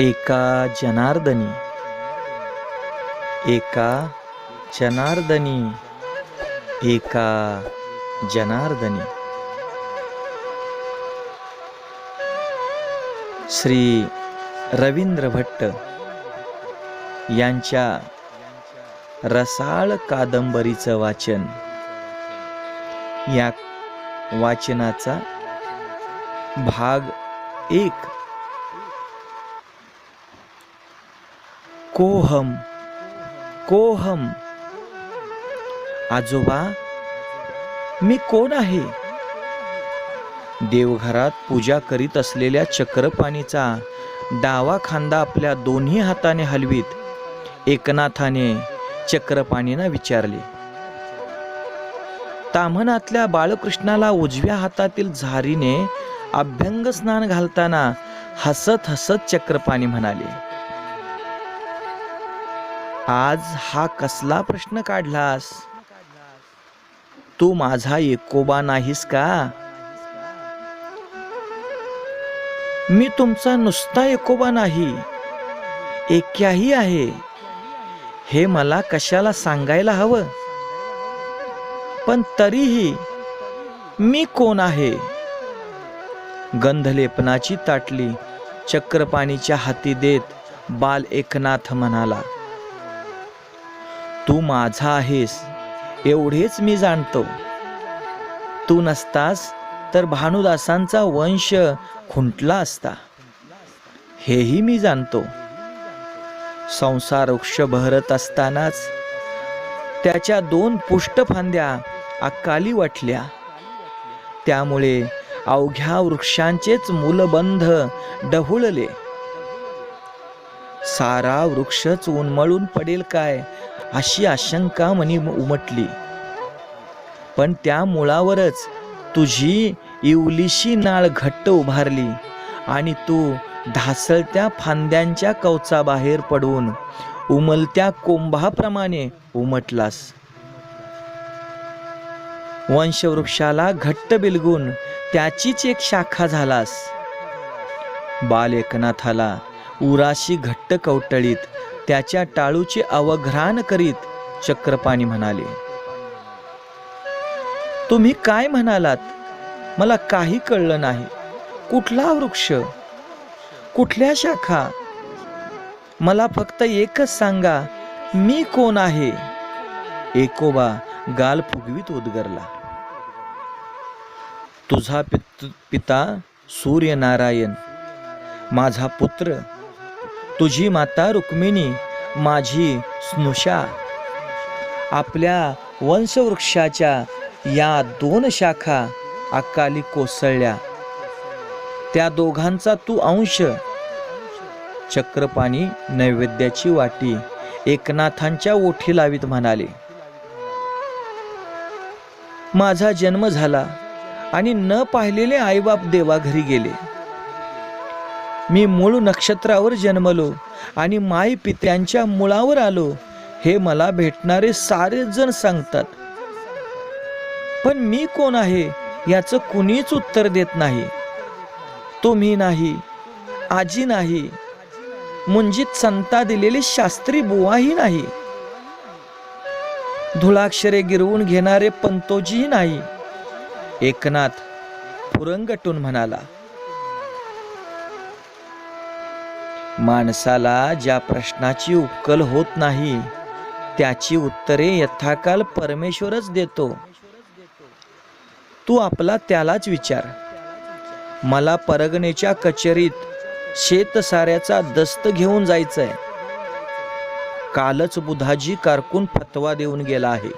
एका जनार्दनी, एका जनार्दनी, एका जनार्दनी. श्री रवींद्र भट्ट यांच्या रसाळ कादंबरीचं वाचन. या वाचनाचा भाग 1. कोहम कोहम. आजोबा, मी कोण आहे? देवघरात पूजा करीत असलेल्या चक्रपाणीचा डावा खांदा आपल्या दोन्ही हाताने हलवीत एकनाथाने चक्रपाणींना विचारले. ताम्हणातल्या बाळकृष्णाला उजव्या हातातील झारीने अभ्यंग स्नान घालताना हसत हसत चक्रपाणी म्हणाले, आज हा कसला प्रश्न काढलास? तू माझा एकोबा नाहीस का? मी तुमचा नुसता एकोबा नाही, एक्याही आहे. हे मला कशाला सांगायला हवं, पण तरीही मी कोण आहे? गंधलेपनाची ताटली चक्रपाणीच्या हाती देत बाल एकनाथ म्हणाला, तू माझा आहेस एवढेच मी जाणतो. तू नसतास तर भानुदासांचा वंश खुंटला असता, हेही मी जाणतो. संसार वृक्ष बहरत असतानाच त्याच्या 2 पुष्ट फांद्या अकाली वाटल्या. त्यामुळे अवघ्या वृक्षांचेच मूलबंध ढवळले. सारा वृक्षच उन्मळून पडेल काय अशी आशंका मनी उमटली. पण त्या मुळावरच तुझी इवलीशी नाळ घट्ट उभारली आणि तू ढासळत्या फांद्यांच्या कवचाबाहेर पडून उमलत्या कोंभाप्रमाणे उमटलास. वंशवृक्षाला घट्ट बिलगून त्याचीच एक शाखा झालास. बाल एकनाथाला उराशी घट्ट कवटळीत त्याच्या टाळूचे अवघ्राण करीत चक्रपाणी म्हणाले, तुम्ही काय म्हणालात मला काही कळलं नाही. कुठला वृक्ष, कुठल्या शाखा? मला फक्त एकच सांगा, मी कोण आहे? एकोबा गाल फुगवीत उद्गरला. तुझा पिता सूर्यनारायण, माझा पुत्र, तुझी माता रुक्मिणी, माझी स्नुषा. आपल्या वंशवृक्षाच्या या 2 शाखा अकाली कोसळल्या. त्या दोघांचा तू अंश. चक्रपाणी नैवेद्याची वाटी एकनाथांच्या ओठी लावीत म्हणाले, माझा जन्म झाला आणि न पाहिलेले आईबाप देवाघरी गेले. मी मूळ नक्षत्रावर जन्मलो आणि माई पित्यांच्या मुळावर आलो, हे मला भेटणारे सारेच जण सांगतात. पण मी कोण आहे याचं कुणीच उत्तर देत नाही. तुम्ही नाही, आजी नाही, मुंजीत संता दिलेली शास्त्री बुवाही नाही, धुळाक्षरे गिरवून घेणारे पंतोजीही नाही. एकनाथ फुरंगटून म्हणाला, माणसाला ज्या प्रश्नाची उकल होत नाही त्याची उत्तरे यथाकाल परमेश्वरच देतो. तू आपला त्यालाच विचार. मला परगणेच्या कचेरीत शेतसाऱ्याचा दस्त घेऊन जायचंय. कालच बुधाजी कारकून फतवा देऊन गेला आहे.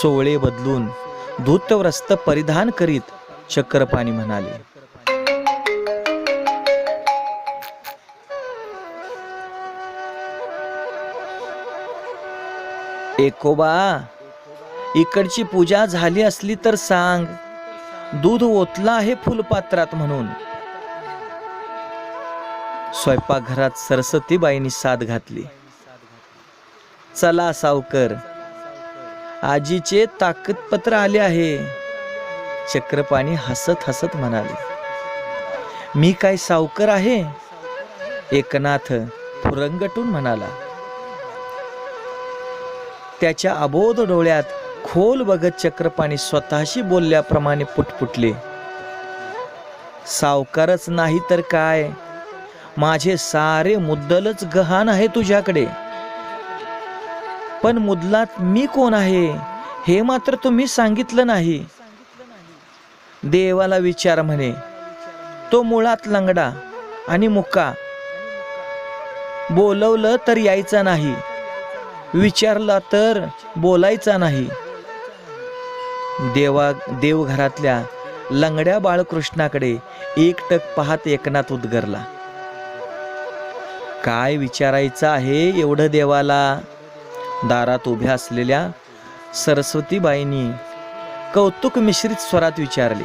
सोवळे बदलून धूतवस्त्र परिधान करीत चक्रपाणी म्हणाले, एकोबा, इकडची पूजा झाली असली तर सांग. दूध ओतला आहे फुलपात्रात म्हणून. स्वयंपाकघरात सरस्वतीबाईंनी साद घातली. चला सावकर, आजीचे ताकदपत्र आले आहे. चक्रपाणी हसत हसत म्हणाले, मी काय सावकर आहे? एकनाथ फुरंगटून म्हणाला. त्याच्या अबोध डोळ्यात खोल बघत चक्रपाणी स्वतःशी बोलल्याप्रमाणे पुटपुटले. सावकारच नाही तर काय, माझे सारे मुद्दलच गहाण आहे तुझ्याकडे. पण मुदलात मी कोण आहे हे मात्र तुम्ही सांगितलं नाही. देवाला विचार म्हणे, तो मुळात लंगडा आणि मुका. बोलवलं तर यायचा नाही, विचारला तर बोलायचा नाही. देवघरातल्या लंगड्या बाळकृष्णाकडे एकटक पाहत एकनाथ उद्गरला. काय विचारायचं आहे एवढं देवाला? दारात उभ्या असलेल्या सरस्वतीबाईंनी कौतुक मिश्रित स्वरात विचारले.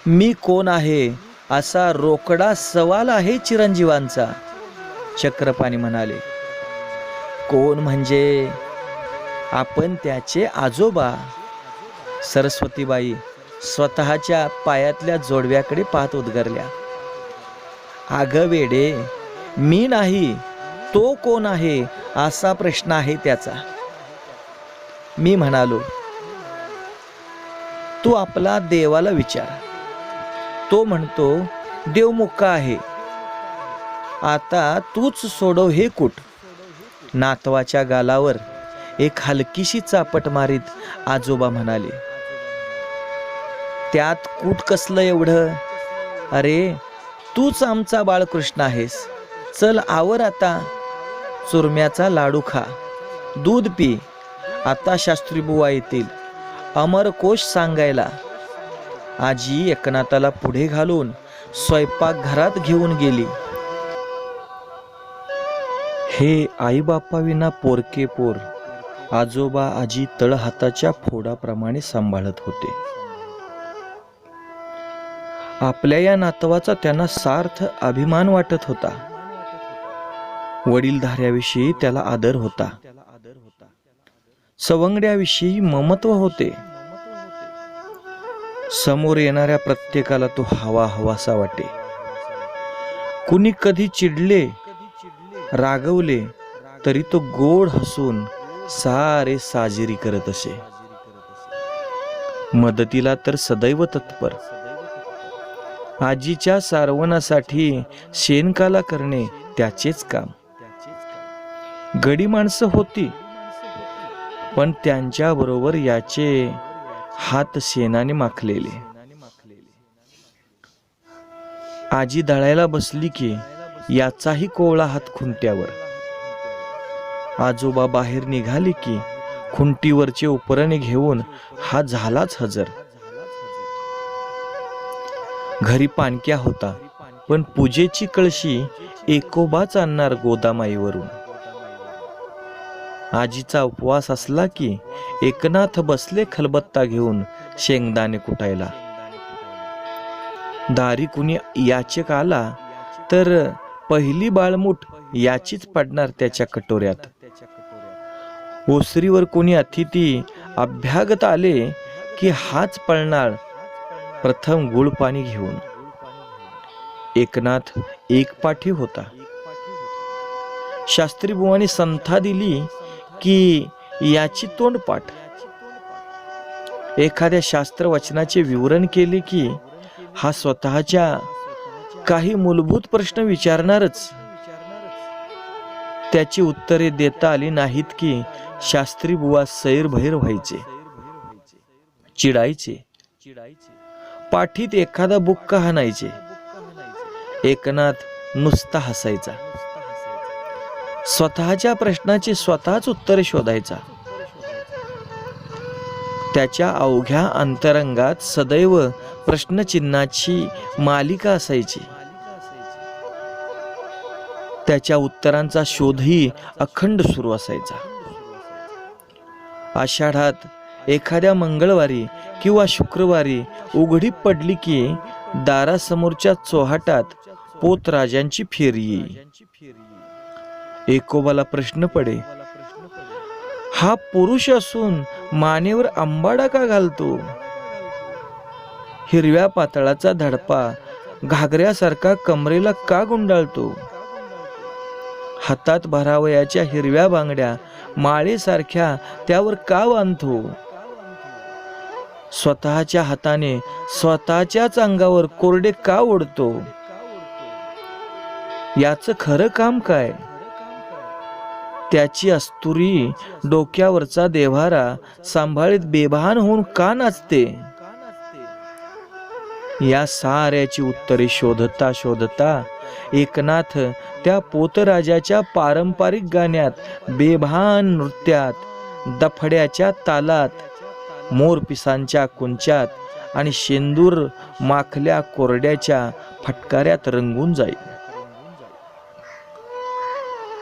मी कोण आहे असा रोकडा सवाल आहे चिरंजीवांचा. चक्रपाणी म्हणाले. कोण म्हणजे आपण त्याचे आजोबा. सरस्वतीबाई स्वतःच्या पायातल्या जोडव्याकडे पाहत उद्गरल्या. अगं वेडे, मी नाही, तो कोण आहे असा प्रश्न आहे त्याचा. मी म्हणालो, तू आपला देवाला विचार. तो म्हणतो देव मुक्का आहे. आता तूच सोडव हे कूट. नातवाच्या गालावर एक हलकीशी चापट मारीत आजोबा म्हणाले. त्यात कूट कसलं एवढं? अरे तूच आमचा बाळकृष्ण आहेस. चल आवर आता. चुरम्याचा लाडू खा, दूध पी. आता शास्त्री बुवा येतील अमरकोश सांगायला. आजी एकनाथाला पुढे घालून स्वयंपाक घरात घेऊन गेली. हे आई बापा विना पोरके पोर आजोबा आजी तळहाताच्या फोडाप्रमाणे सांभाळत होते. आपल्या या नातवाचा त्यांना सार्थ अभिमान वाटत होता. वडीलधाऱ्याविषयी त्याला आदर होता. सवंगड्याविषयी ममत्व होते. समोर येणाऱ्या प्रत्येकाला तो हवा हवासा वाटे. कुणी कधी चिडले रागवले तरी तो गोड हसून सारे साजिरी करत असे. मदतीला तर सदैव तत्पर. आजीच्या सारवणासाठी शेणकाला करणे त्याचेच काम. गडी माणसं होती, पण त्यांच्या बरोबर याचे हात शेणाने माखलेले. आजी दळायला बसली की याचाही कोवळा हात खुंट्यावर. आजोबा बाहेर निघाले की खुंटीवरचे उपरणे घेऊन हा झालाच हजर. घरी पाणक्या होता, पण पूजेची कळशी एकोबाच आणणार गोदामाईवरून. आजीचा उपवास असला की एकनाथ बसले खलबत्ता घेऊन शेंगदाणे कुटायला. दारी कुणी याचक आला तर पहिली बाळमूठ याचीच पडणार त्याच्या कटोऱ्यात. ओसरीवर कोणी अतिथी अभ्यागत आले की हाच पळणार प्रथम गुळ पाणी घेऊन. एकनाथ एकपाठी होता. शास्त्री बुवांनी संथा दिली की याची तोंडपाठ. एखाद्या शास्त्र वचनाचे विवरण केले की हा स्वतःच्या काही मूलभूत प्रश्न विचारणारच. त्याची उत्तरे देता आली नाहीत की शास्त्री बुवा सैरभैर व्हायचे, चिडायचे, पाठीत एखादा बुक्का हाणायचे. एकनाथ नुसता हसायचा. स्वतःच्या प्रश्नाची स्वतःच उत्तरे शोधायचा. त्याच्या अवघ्या अंतरंगात सदैव प्रश्नचिन्हाची मालिका असायची. त्याच्या उत्तरांचा शोधही अखंड सुरू असायचा. आषाढात एखाद्या मंगळवारी किंवा शुक्रवारी उघडीप पडली की दारासमोरच्या चोहाटात पोतराजांची फेरी येई. एकोबाला प्रश्न पडे, हा पुरुष असून मानेवर आंबाडा का घालतो? हिरव्या पातळाचा धडपा घागऱ्यासारखा कमरेला का गुंडाळतो? हातात भरावयाच्या हिरव्या बांगड्या माळेसारख्या त्यावर का बांधतो? स्वतःच्या हाताने स्वतःच्याच अंगावर कोरडे का ओढतो? याचं खरं काम काय? त्याची अस्तुरी डोक्यावरचा देव्हारा सांभाळीत बेभान होऊन का नाचते? या साऱ्याची उत्तरे शोधता शोधता एकनाथ त्या पोतराजाच्या पारंपरिक गाण्यात, बेभान नृत्यात, दफड्याच्या तालात, मोरपिसांच्या कुंच्यात आणि शेंदूर माखल्या कोरड्याच्या फटकाऱ्यात रंगून जाईल.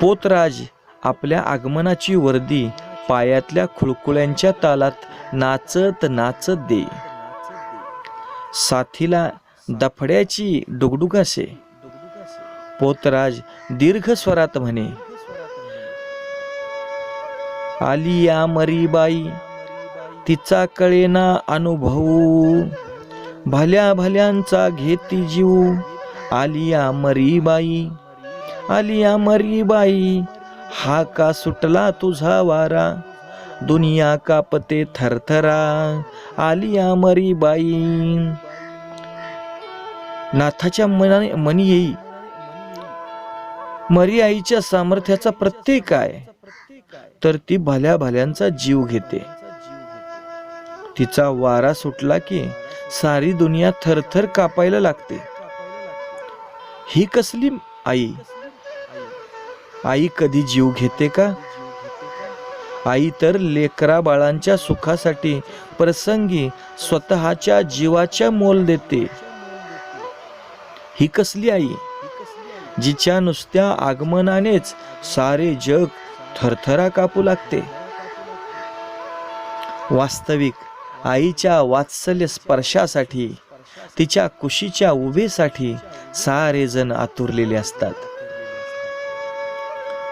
पोतराज आपल्या आगमनाची वर्दी पायातल्या खुळखुळ्यांच्या तालात नाचत नाचत दे. साथीला दफड्याची डुगडुग असे. पोतराज दीर्घ स्वरात म्हणे, आली या मरीबाई, तिचा कळेना अनुभव, भल्या भल्यांचा घेती जीव. आली या मरीबाई, आली या मरीबाई, हा का सुटला तुझा वारा, दुनिया कापते थरथरा. आली या मरीबाई. नाथाच्या मनी येई मरी आईच्या सामर्थ्याचा प्रत्यय काय? तर ती भल्या भल्यांचा जीव घेते. तिचा वारा सुटला की सारी दुनिया थरथर कापायला लागते. ही कसली आई? आई कधी जीव घेते का? आई तर लेकरा बाळांच्या सुखासाठी प्रसंगी स्वतःच्या जीवाच्या मोल देते. ही कसली आई, जिच्या नुसत्या आगमनानेच सारे जग थरथरा कापू लागते? वास्तविक आईच्या वात्सल्य स्पर्शासाठी, तिच्या कुशीच्या उभेसाठी सारे जण आतुरलेले असतात.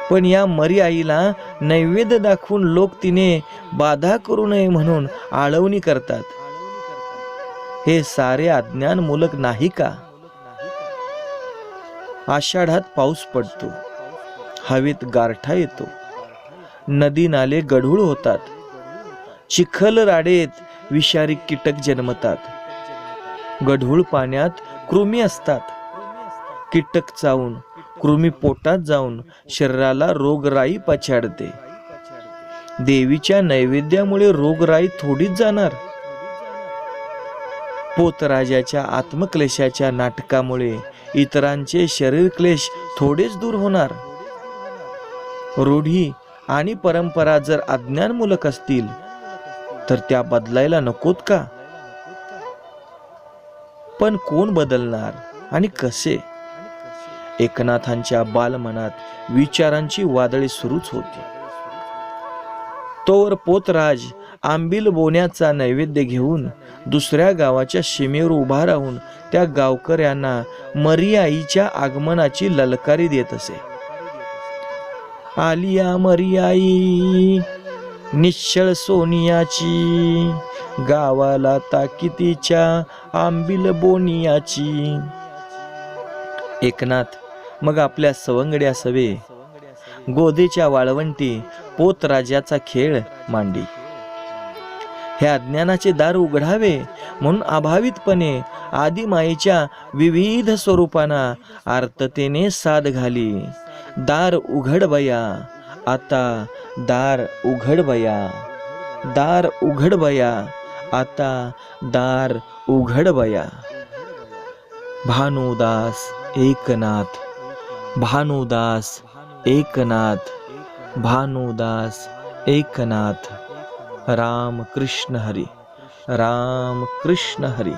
पण या मरी आईला नैवेद्य दाखवून लोक तिने बाधा करू नये म्हणून आळवणी करतात. हे सारे अज्ञानमूलक नाही का? आषाढात पाऊस पडतो, हवेत गारठा येतो, नदी नाले गढूळ होतात, चिखल राडेत विषारी कीटक जन्मतात. गढूळ पाण्यात कृमी असतात. कीटक चावून कृमी पोटात जाऊन शरीराला रोगराई पछाडते. देवीच्या नैवेद्यामुळे रोगराई थोडीच जाणार. पोतराजाच्या आत्मक्लेशाच्या नाटकामुळे इतरांचे शरीर क्लेश थोडेच दूर होणार. रूढी आणि परंपरा जर अज्ञानमूलक असतील तर त्या बदलायला नकोत का? पण कोण बदलणार आणि कसे? एकनाथांच्या बालमनात विचारांची वादळे सुरूच होती. तोवर पोतराज आंबील बोण्याचा नैवेद्य घेऊन दुसऱ्या गावाच्या सीमेवर उभा राहून त्या गावकऱ्यांना मरी आईच्या आगमनाची ललकारी देत असे. आलिया मरी आई, निश्चळ सोनियाची, गावाला ताकितीच्या आंबील बोनियाची. एकनाथ मग आपल्या सवंगड्या सवे गोदेच्या वाळवंटी पोतराजाचा खेळ मांडी. हे अज्ञानाचे दार उघडावे म्हणून अभावितपणे आदिमाईच्या विविध स्वरूपांना आर्ततेने साद घाली. दार उघड बया, आता दार उघड बया, दार उघड बया, आता दार उघड बया. भानुदास एकनाथ, भानुदास एकनाथ, भानुदास एकनाथ. राम कृष्ण हरी, राम कृष्ण हरी.